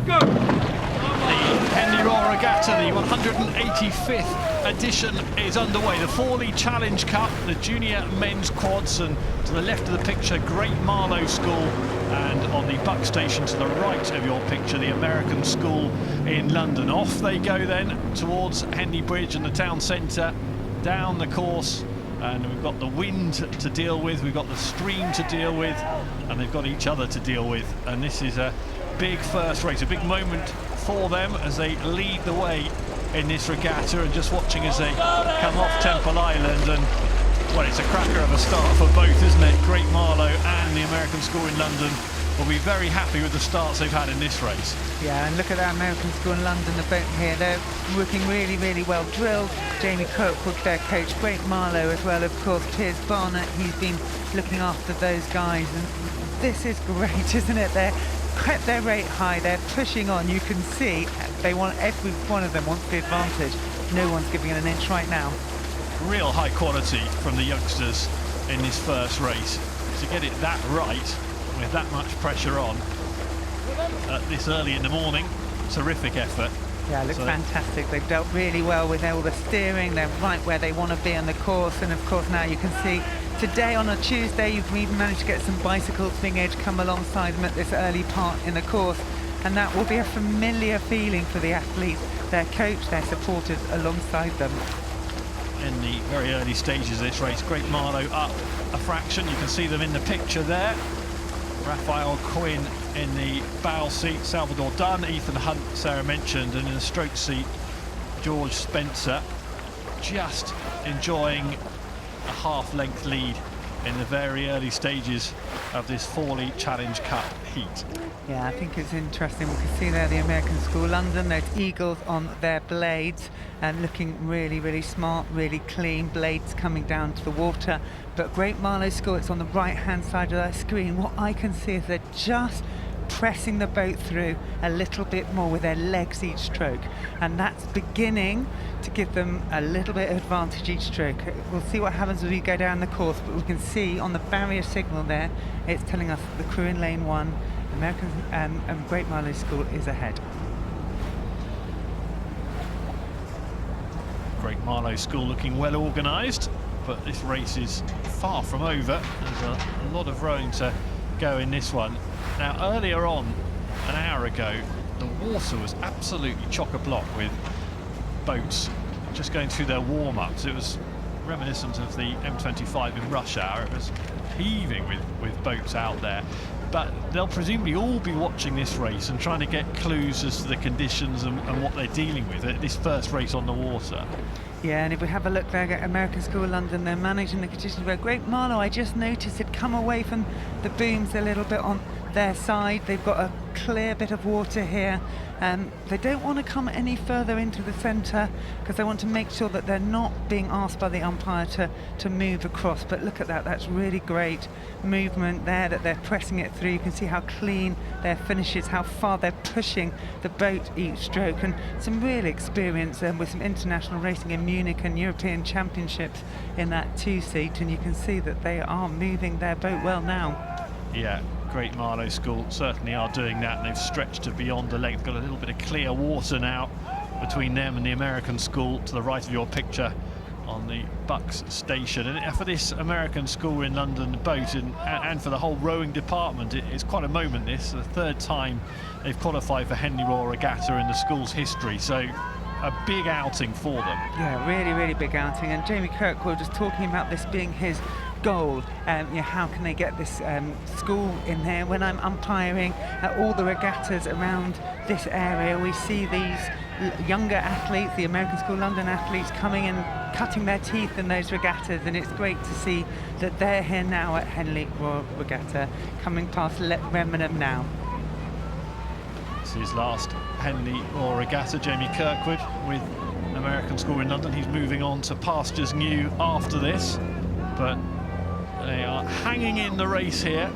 Go! The Henley Royal Regatta, the 185th edition is underway. The Fawley Challenge Cup, the junior men's quads, and to the left of the picture, Great Marlow School, and on the buck station to the right of your picture, the American School in London. Off they go then towards Henley Bridge and the town centre, down the course, and we've got the wind to deal with, we've got the stream to deal with, and they've got each other to deal with. And this is a big first race, a big moment for them as they lead the way in this regatta. And just watching as they come off Temple Island, and well, it's a cracker of a start for both, isn't it? Great Marlow and the American School in London will be very happy with the starts they've had in this race. Yeah, and look at that American School in London, the boat here. They're working really, really well drilled. Jamie Kirkwood, their coach. Great Marlow as well, of course. Piers Barnett, he's been looking after those guys. And this is great, isn't it? They're kept their rate high, they're pushing on. You can see they want, every one of them wants the advantage. No one's giving it an inch right now. Real high quality from the youngsters in this first race. To get it that right, with that much pressure on this early in the morning, terrific effort. Yeah, it looks fantastic. They've dealt really well with all the steering. They're right where they want to be on the course. And of course now you can see today on a Tuesday you've even managed to get some bicycle thing edge come alongside them at this early part in the course, and that will be a familiar feeling for the athletes, their coach, their supporters alongside them. In the very early stages of this race, Great Marlow up a fraction. You can see them in the picture there. Raphael Quinn in the bow seat, Salvador Dunn, Ethan Hunt, Sarah mentioned, and in the stroke seat, George Spencer, just enjoying a half-length lead in the very early stages of this Fawley Challenge Cup heat. Yeah, I think it's interesting. We can see there the American School London, those eagles on their blades and looking really, really smart, really clean, blades coming down to the water. But Great Marlow School, it's on the right-hand side of that screen. What I can see is they're just pressing the boat through a little bit more with their legs each stroke, and that's beginning to give them a little bit of advantage each stroke. We'll see what happens as we go down the course, but we can see on the barrier signal there, it's telling us the crew in lane 1, American Great Marlow School, is ahead. Great Marlow School looking well organised, but this race is far from over. There's a lot of rowing to go in this one. Now, earlier on, an hour ago, the water was absolutely chock-a-block with boats just going through their warm-ups. It was reminiscent of the M25 in rush hour. It was heaving with boats out there. But they'll presumably all be watching this race and trying to get clues as to the conditions and what they're dealing with at this first race on the water. Yeah, and if we have a look there at American School London, they're managing the conditions very Great Marlow, I just noticed, had come away from the booms a little bit on their side. They've got a clear bit of water here. They don't want to come any further into the centre because they want to make sure that they're not being asked by the umpire to move across. But look at that, that's really great movement there, that they're pressing it through. You can see how clean their finish is, how far they're pushing the boat each stroke, and some real experience with some international racing in Munich and European Championships in that 2-seat, and you can see that they are moving their boat well now. Yeah, Great Marlow School certainly are doing that, and they've stretched to beyond the length. Got a little bit of clear water now between them and the American School to the right of your picture on the Bucks station. And for this American School in London boat and for the whole rowing department, it's quite a moment. This the third time they've qualified for Henley Royal Regatta in the school's history, so a big outing for them. Yeah, really, really big outing. And Jamie Kirkwood was talking about this being his goal. How can they get this school in there? When I'm umpiring at all the regattas around this area, we see these younger athletes, the American School London athletes, coming and cutting their teeth in those regattas, and it's great to see that they're here now at Henley Royal Regatta, coming past Remenham now. This is last Henley Royal Regatta. Jamie Kirkwood with American School in London. He's moving on to pastures new after this, but they are hanging in the race here.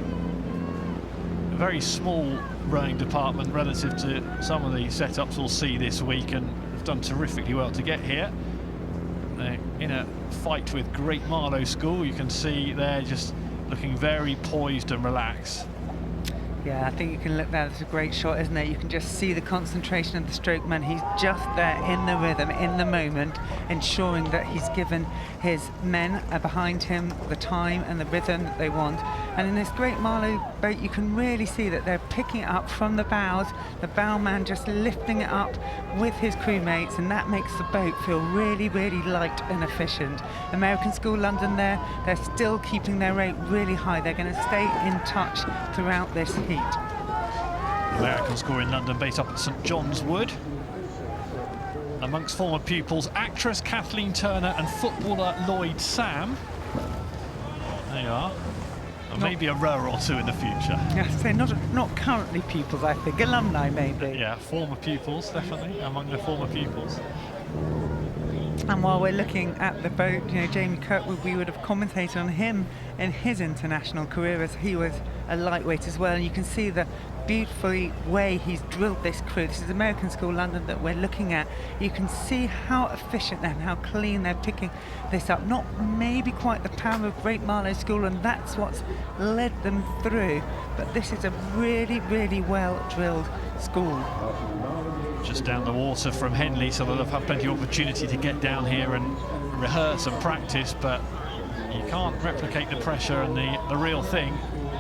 A very small rowing department relative to some of the setups we'll see this week, and have done terrifically well to get here. They're in a fight with Great Marlow School. You can see they're just looking very poised and relaxed. Yeah, I think you can look there. It's a great shot, isn't it? You can just see the concentration of the strokeman. He's just there in the rhythm, in the moment, ensuring that he's given his men behind him the time and the rhythm that they want. And in this great Marlow boat, you can really see that they're picking it up from the bows, the bowman just lifting it up with his crewmates, and that makes the boat feel really, really light and efficient. American School London there, they're still keeping their rate really high. They're going to stay in touch throughout this heat. American School in London, based up at St John's Wood. Amongst former pupils, actress Kathleen Turner and footballer Lloyd Sam. There you are. Or maybe a rower or two in the future. Yes, they're not currently pupils, I think. Alumni, maybe. Yeah, former pupils, definitely, among the former pupils. And while we're looking at the boat, you know, Jamie Kirkwood, we would have commentated on him in his international career as he was a lightweight as well. And you can see the beautiful way he's drilled this crew. This is American School London that we're looking at. You can see how efficient and how clean they're picking this up. Not maybe quite the power of Great Marlow School, and that's what's led them through. But this is a really, really well drilled school. Just down the water from Henley, so they'll have had plenty of opportunity to get down here and rehearse and practice, but you can't replicate the pressure and the real thing.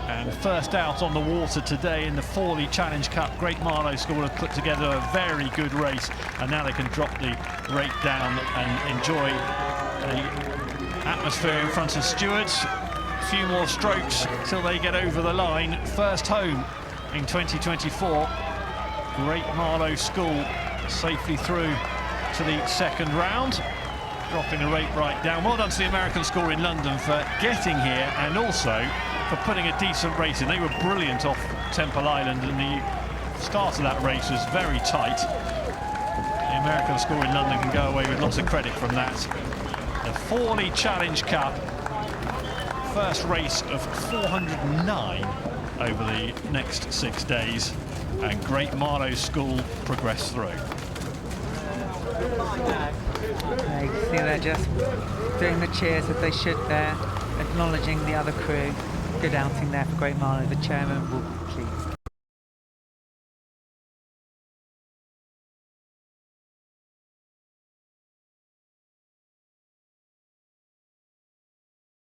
And first out on the water today in the Fawley Challenge Cup, Great Marlow School have put together a very good race, and now they can drop the rate down and enjoy the atmosphere in front of stewards. A few more strokes till they get over the line. First home in 2024. Great Marlow School safely through to the second round, dropping the rate right down. Well done to the American School in London for getting here and also for putting a decent race in. They were brilliant off Temple Island, and the start of that race was very tight. The American School in London can go away with lots of credit from that. The Fawley Challenge Cup, first race of 409 over the next 6 days, and Great Marlow School progress through. You can see they're just doing the cheers as they should there, acknowledging the other crew. Good outing there for Great Marlow. The chairman will be pleased.